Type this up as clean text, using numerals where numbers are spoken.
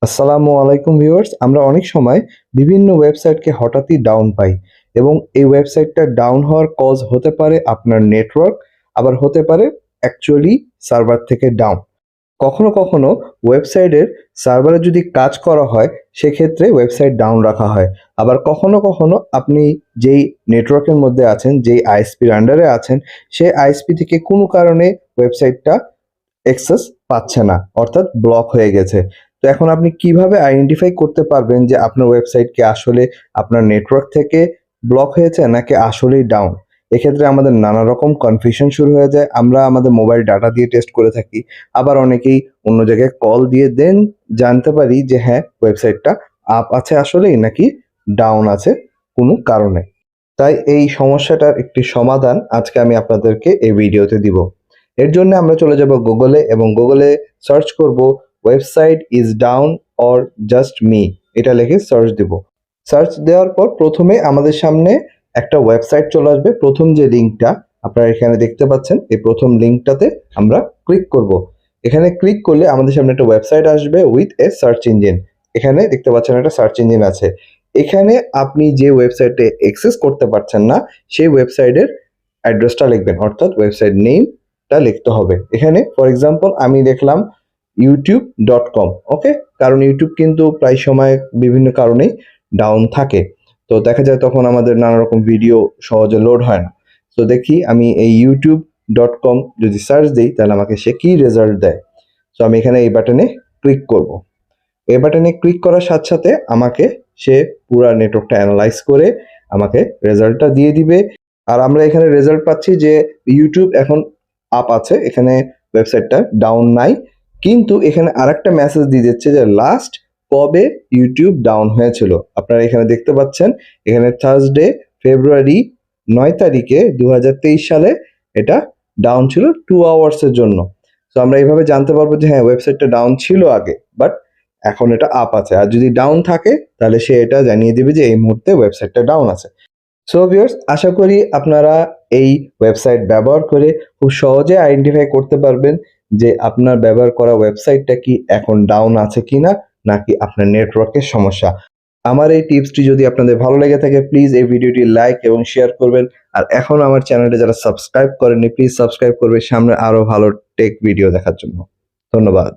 আসসালামু আলাইকুম ভিউয়ার্স, আমরা অনেক সময় বিভিন্ন ওয়েবসাইটকে হঠাৎই ডাউন পাই এবং এই ওয়েবসাইটটা ডাউন হওয়ার কজ হতে পারে আপনার নেটওয়ার্ক, আবার হতে পারে অ্যাকচুয়ালি সার্ভার থেকে ডাউন। কখনো কখনো ওয়েবসাইটের সার্ভারে যদি কাজ করা হয় সেক্ষেত্রে ওয়েবসাইট ডাউন রাখা হয়। আবার কখনো কখনো আপনি যেই নেটওয়ার্কের মধ্যে আছেন, যেই আইএসপির আন্ডারে আছেন, সেই আইএসপি থেকে কোনো কারণে ওয়েবসাইটটা অ্যাক্সেস পাচ্ছে না, অর্থাৎ ব্লক হয়ে গেছে। তো এখন আপনি কিভাবে আইডেন্টিফাই করতে পারবেন যে আপনার ওয়েবসাইট কি আসলে আপনার নেটওয়ার্ক থেকে ব্লক হয়েছে নাকি আসলেই ডাউন? এক্ষেত্রে আমাদের নানা রকম কনফিউশন শুরু হয়ে যায়। আমরা আমাদের মোবাইল ডাটা দিয়ে টেস্ট করে থাকি। আবার অনেকেই অন্য জায়গায় কল দিয়ে দেন জানতে পারি যে হ্যাঁ, ওয়েবসাইটটা আপ আছে আসলেই নাকি ডাউন আছে কোনো কারণে। তাই এই সমস্যাটার একটি সমাধান আজকে আমি আপনাদেরকে এই ভিডিওতে দিব। এর জন্য আমরা চলে যাব গুগলে এবং গুগলে সার্চ করব website is down or just me, এটা লিখে সার্চ দেব। সার্চ দেওয়ার পর প্রথমে আমাদের সামনে একটা ওয়েবসাইট চলে আসবে। প্রথম যে লিঙ্কটা আপনারা এখানে দেখতে পাচ্ছেন, এই প্রথম লিঙ্কটাতে আমরা ক্লিক করব। এখানে ক্লিক করলে আমাদের সামনে একটা ওয়েবসাইট আসবে উইথ এ সার্চ ইঞ্জিন। এখানে দেখতে পাচ্ছেন একটা সার্চ ইঞ্জিন আছে। এখানে আপনি যে ওয়েবসাইটে অ্যাক্সেস করতে পারছেন না সেই ওয়েবসাইটের অ্যাড্রেসটা লিখবেন, অর্থাৎ ওয়েবসাইট নেমটা লিখতে হবে। এখানে ফর এক্সাম্পল আমি লিখলাম youtube.com, ওকে, কারণ ইউটিউব কিন্তু প্রায় সময় বিভিন্ন কারণেই ডাউন থাকে। তো দেখা যায় তখন আমাদের নানা রকম ভিডিও সহজে লোড হয় না। তো দেখি আমি এই youtube.com যদি সার্চ দিই তাহলে আমাকে সে কি রেজাল্ট দেয়। তো আমি এখানে এই বাটনে ক্লিক করব। এই বাটনে ক্লিক করার সাথে সাথে আমাকে সে পুরা নেটওয়ার্কটা অ্যানালাইজ করে আমাকে রেজাল্টটা দিয়ে দিবে। আর আমরা এখানে রেজাল্ট পাচ্ছি যে ইউটিউব এখন আপ আছে, এখানে ওয়েবসাইটটা ডাউন নাই। কিন্তু এখানে আরেকটা মেসেজ দিয়ে দিচ্ছে যে লাস্ট কবে ইউটিউব ডাউন হয়েছিল। আপনারা এখানে দেখতে পাচ্ছেন, এখানে থার্সডে ফেব্রুয়ারি 9 তারিখে 2023 সালে এটা ডাউন ছিল 2 আওয়ার্সের জন্য। তো আমরা এইভাবে জানতে পারবো যে হ্যাঁ, ওয়েবসাইটটা ডাউন ছিল আগে, বাট এখন এটা আপ আছে। আর যদি ডাউন থাকে তাহলে সে এটা জানিয়ে দিবে যে এই মুহূর্তে ওয়েবসাইটটা ডাউন আছে। সো ভিউয়ার্স, আশা করি আপনারা এই ওয়েবসাইট ব্যবহার করে খুব সহজে আইডেন্টিফাই করতে পারবেন যে আপনার ব্যবহার করা ওয়েবসাইটটা কি এখন ডাউন আছে কিনা, নাকি আপনার নেটওয়ার্কের সমস্যা। আমার এই টিপসটি যদি আপনাদের ভালো লেগে থাকে প্লিজ এই ভিডিওটি লাইক এবং শেয়ার করবেন। আর এখন আমার চ্যানেলটা যারা সাবস্ক্রাইব করেননি প্লিজ সাবস্ক্রাইব করবে সামনে আরো ভালো টেক ভিডিও দেখার জন্য। ধন্যবাদ।